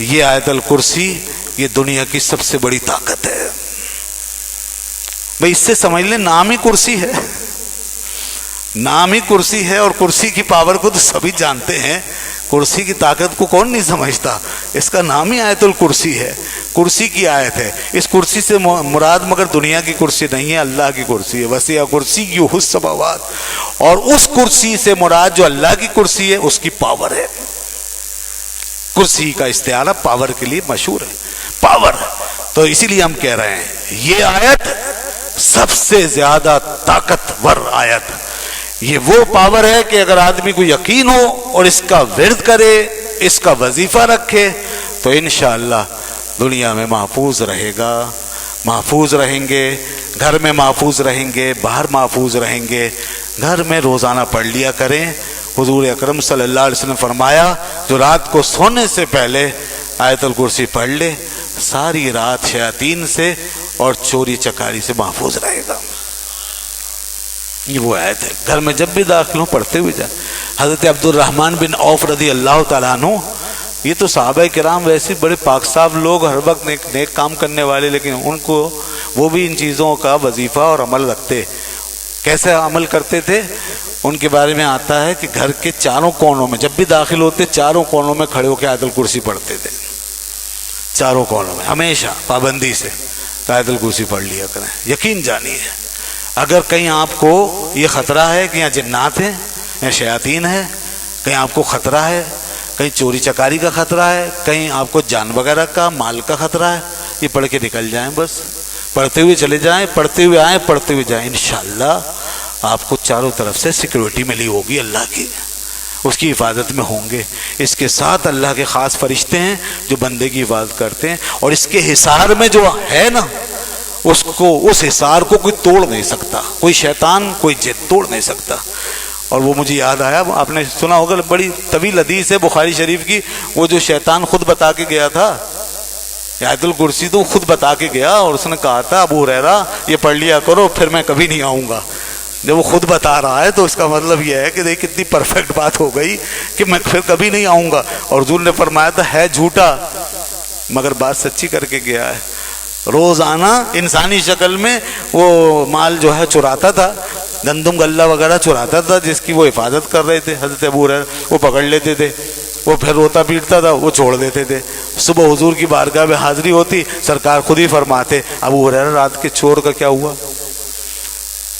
یہ آیت الکرسی یہ دنیا کی سب سے بڑی طاقت ہے بھئی. اس سے سمجھ لیں نام ہی کرسی ہے، نام ہی کرسی ہے، اور کرسی کی پاور کو تو سبھی جانتے ہیں. کرسی کی طاقت کو کون نہیں سمجھتا؟ اس کا نام ہی آیت الکرسی ہے، کرسی کی آیت ہے. اس کرسی سے مراد مگر دنیا کی کرسی نہیں ہے، اللہ کی کرسی ہے. وسیع کرسیہ السماوات، اور اس کرسی سے مراد جو اللہ کی کرسی ہے اس کی پاور ہے. کرسی کا استعارہ پاور کے لیے مشہور ہے، پاور. تو اسی لیے ہم کہہ رہے ہیں یہ آیت سب سے زیادہ طاقتور آیت. یہ وہ پاور ہے کہ اگر آدمی کو یقین ہو اور اس کا ورد کرے، اس کا وظیفہ رکھے، تو انشاءاللہ دنیا میں محفوظ رہے گا. محفوظ رہیں گے، گھر میں محفوظ رہیں گے، باہر محفوظ رہیں گے. گھر میں روزانہ پڑھ لیا کریں. حضور اکرم صلی اللہ علیہ وسلم نے فرمایا جو رات کو سونے سے پہلے آیت الکرسی پڑھ لے ساری رات شیاطین سے اور چوری چکاری سے محفوظ رہے گا. یہ وہ آیت ہے. گھر میں جب بھی داخل ہوں پڑھتے ہوئے جائیں. حضرت عبد الرحمن بن عوف رضی اللہ تعالیٰ عنہ، یہ تو صحابہ کرام ویسے بڑے پاک صاف لوگ، ہر وقت نیک کام کرنے والے، لیکن ان کو وہ بھی ان چیزوں کا وظیفہ اور عمل رکھتے. کیسے عمل کرتے تھے ان کے بارے میں آتا ہے کہ گھر کے چاروں کونوں میں جب بھی داخل ہوتے چاروں کونوں میں کھڑے ہو کے آیت الکرسی پڑھتے تھے. چاروں کونوں میں ہمیشہ پابندی سے آیت الکرسی پڑھ لیا کریں. یقین جانیے اگر کہیں آپ کو یہ خطرہ ہے کہ یہاں جنات ہیں یا شیاطین ہے، کہیں آپ کو خطرہ ہے، کہیں چوری چکاری کا خطرہ ہے، کہیں آپ کو جان وغیرہ کا مال کا خطرہ ہے، یہ پڑھ کے نکل جائیں. بس پڑھتے ہوئے چلے جائیں، پڑھتے ہوئے آئیں، پڑھتے ہوئے جائیں. انشاءاللہ آپ کو چاروں طرف سے سیکیورٹی ملی ہوگی، اللہ کی اس کی حفاظت میں ہوں گے. اس کے ساتھ اللہ کے خاص فرشتے ہیں جو بندے کی حفاظت کرتے ہیں، اور اس کے حصار میں جو ہے نا اس حصار کو کوئی توڑ نہیں سکتا، کوئی شیطان کوئی جن توڑ نہیں سکتا. اور وہ مجھے یاد آیا، آپ نے سنا ہوگا بڑی طویل حدیث ہے بخاری شریف کی، وہ جو شیطان خود بتا کے گیا تھا آیت الکرسی، تو خود بتا کے گیا اور اس نے کہا تھا ابو ہریرہ یہ پڑھ لیا کرو پھر میں کبھی نہیں آؤں گا. جب وہ خود بتا رہا ہے تو اس کا مطلب یہ ہے کہ دیکھ کتنی پرفیکٹ بات ہو گئی کہ میں پھر کبھی نہیں آؤں گا. اور حضور نے فرمایا تھا ہے جھوٹا مگر بات سچی کر کے گیا ہے. روزانہ انسانی شکل میں وہ مال جو ہے چراتا تھا، گندم غلہ وغیرہ چراتا تھا جس کی وہ حفاظت کر رہے تھے حضرت ابو ہریرہ. وہ پکڑ لیتے تھے، وہ پھر روتا پیٹتا تھا، وہ چھوڑ دیتے تھے. صبح حضور کی بارگاہ میں حاضری ہوتی، سرکار خود ہی فرماتے ابو ہریرہ رات کے چور کا کیا ہوا؟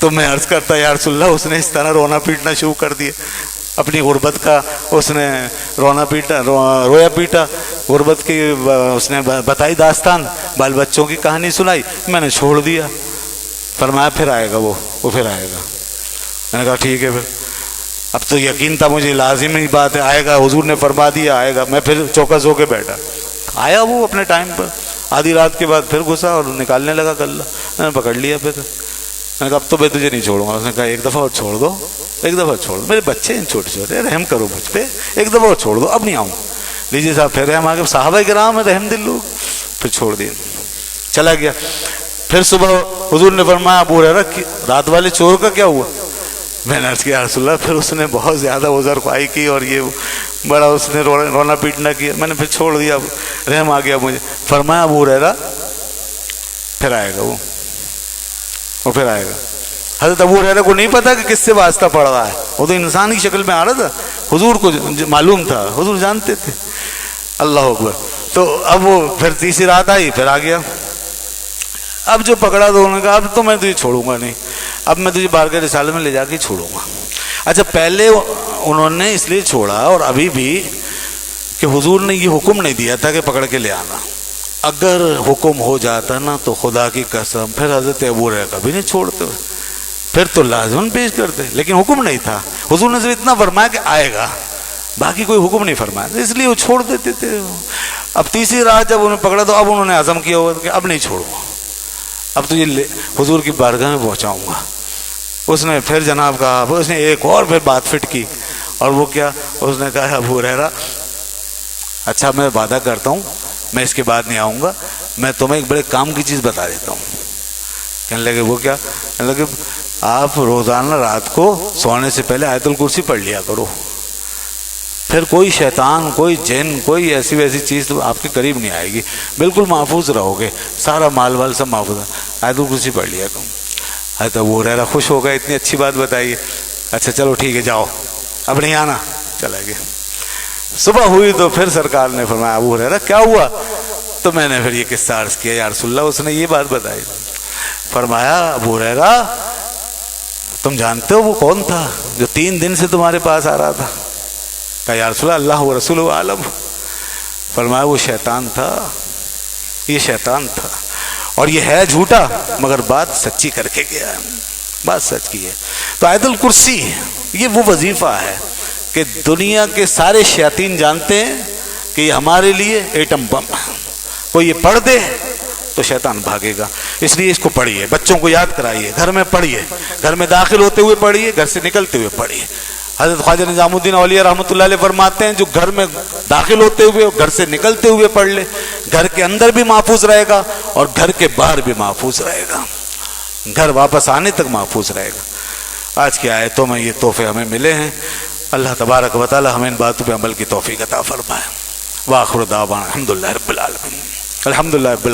تو میں عرض کرتا یا رسول اللہ اس نے اس طرح رونا پیٹنا شروع کر دیا، اپنی غربت کا اس نے رویا پیٹا، غربت کی اس نے بتائی داستان، بال بچوں کی کہانی سنائی، میں نے چھوڑ دیا. فرمایا پھر آئے گا وہ پھر آئے گا. میں نے کہا ٹھیک ہے. پھر اب تو یقین تھا مجھے لازمی بات ہے آئے گا، حضور نے فرما دیا آئے گا. میں پھر چوکس ہو کے بیٹھا. آیا وہ اپنے ٹائم پر، آدھی رات کے بعد پھر گھسا اور نکالنے لگا غلہ. میں نے پکڑ لیا. پھر میں نے کہا اب تو میں تجھے نہیں چھوڑوں گا. اس نے کہا ایک دفعہ اور چھوڑ دو، ایک دفعہ چھوڑ دو، میرے بچے ہیں چھوٹے چھوٹے، رحم کرو مجھ پہ، ایک دفعہ اور چھوڑ دو، اب نہیں آؤں. لیجیے صاحب پھر رحم آگے، صحابہ کرام رحم دل لوگ. پھر چھوڑ دیا، چلا گیا. پھر صبح حضور نے فرمایا ابو ہریرہ رات والے چور کا کیا ہوا؟ میں نے عرض کیا رسول اللہ. پھر اس نے بہت زیادہ عذر خواہی کی اور یہ بڑا اس نے رونا پیٹنا کیا. میں نے پھر چھوڑ دیا، رحم آ گیا مجھے. فرمایا ابو ہریرہ پھر آئے گا وہ پھر آئے گا. حضرت ابو ہریرہ کو نہیں پتا کہ کس سے واسطہ پڑ رہا ہے، وہ تو انسان کی شکل میں آ رہا تھا. حضور کو معلوم تھا، حضور جانتے تھے. اللہ اکبر. تو اب وہ پھر تیسری رات آئی، پھر آ گیا. اب جو پکڑا تو انہوں نے کہا اب تو میں تجھے چھوڑوں گا نہیں، اب میں تجھے بارگاہ رسالہ میں لے جا کے چھوڑوں گا. اچھا پہلے انہوں نے اس لیے چھوڑا اور ابھی بھی کہ حضور نے یہ حکم نہیں دیا تھا کہ پکڑ کے لے آنا. اگر حکم ہو جاتا نا تو خدا کی قسم پھر حضرت ابو ہریرہ کبھی نہیں چھوڑتے، پھر تو لازماً پیش کرتے. لیکن حکم نہیں تھا، حضور نے صرف اتنا فرمایا کہ آئے گا، باقی کوئی حکم نہیں فرمایا، اس لیے وہ چھوڑ دیتے تھے. اب تیسری رات جب انہیں پکڑا تو اب انہوں نے عزم کیا ہوا کہ اب نہیں چھوڑوں، اب تو یہ حضور کی بارگاہ میں پہنچاؤں گا. اس نے پھر جناب کہا، اس نے ایک اور پھر بات فٹ کی. اور وہ کیا؟ اس نے کہا ابو ہریرہ اچھا میں وعدہ کرتا ہوں میں اس کے بعد نہیں آؤں گا، میں تمہیں ایک بڑے کام کی چیز بتا دیتا ہوں. کہنے لگے وہ کیا؟ کہنے لگے آپ روزانہ رات کو سونے سے پہلے آیت الکرسی پڑھ لیا کرو. پھر کوئی شیطان، کوئی جن، کوئی ایسی ویسی چیز تو آپ کے قریب نہیں آئے گی، بالکل محفوظ رہو گے، سارا مال وال سب محفوظ ہے۔ آیت الکرسی پڑھ لیا تم۔ حضرت ابو ہریرہ خوش ہو گئے، اتنی اچھی بات بتائیے، اچھا چلو ٹھیک ہے جاؤ، اب نہیں آنا، چلے گئے۔ صبح ہوئی تو پھر سرکار نے فرمایا ابو ہریرہ کیا ہوا؟ تو میں نے پھر یہ قصہ عرض کیا، یا رسول اللہ اس نے یہ بات بتائی۔ فرمایا ابو ہریرہ تم جانتے ہو وہ کون تھا جو 3 دن سے تمہارے پاس آ رہا تھا؟ کہا یا رسول اللہ و رسول عالم۔ فرمایا وہ شیطان تھا، یہ شیطان تھا، اور یہ ہے جھوٹا مگر بات سچی کر کے گیا، بات سچ کی ہے۔ تو آیت الکرسی یہ وہ وظیفہ ہے کہ دنیا کے سارے شیاطین جانتے ہیں کہ یہ ہمارے لیے ایٹم بم ہے، کوئی یہ پڑھ دے تو شیطان بھاگے گا، اس لیے اس کو پڑھیے، بچوں کو یاد کرائیے، گھر میں پڑھیے، گھر میں داخل ہوتے ہوئے پڑھیے، گھر سے نکلتے ہوئے پڑھیے۔ حضرت خواجہ نظام الدین اولیاء رحمۃ اللہ علیہ فرماتے ہیں جو گھر میں داخل ہوتے ہوئے اور گھر سے نکلتے ہوئے پڑھ لے، گھر کے اندر بھی محفوظ رہے گا اور گھر کے باہر بھی محفوظ رہے گا، گھر واپس آنے تک محفوظ رہے گا۔ آج کی آیتوں میں یہ تحفے ہمیں ملے ہیں، اللہ تبارک و تعالی ہمیں ان باتوں پہ عمل کی توفیق عطا فرمائے۔ وآخر دعوانا الحمدللہ رب العالمین، الحمدللہ رب العالمین۔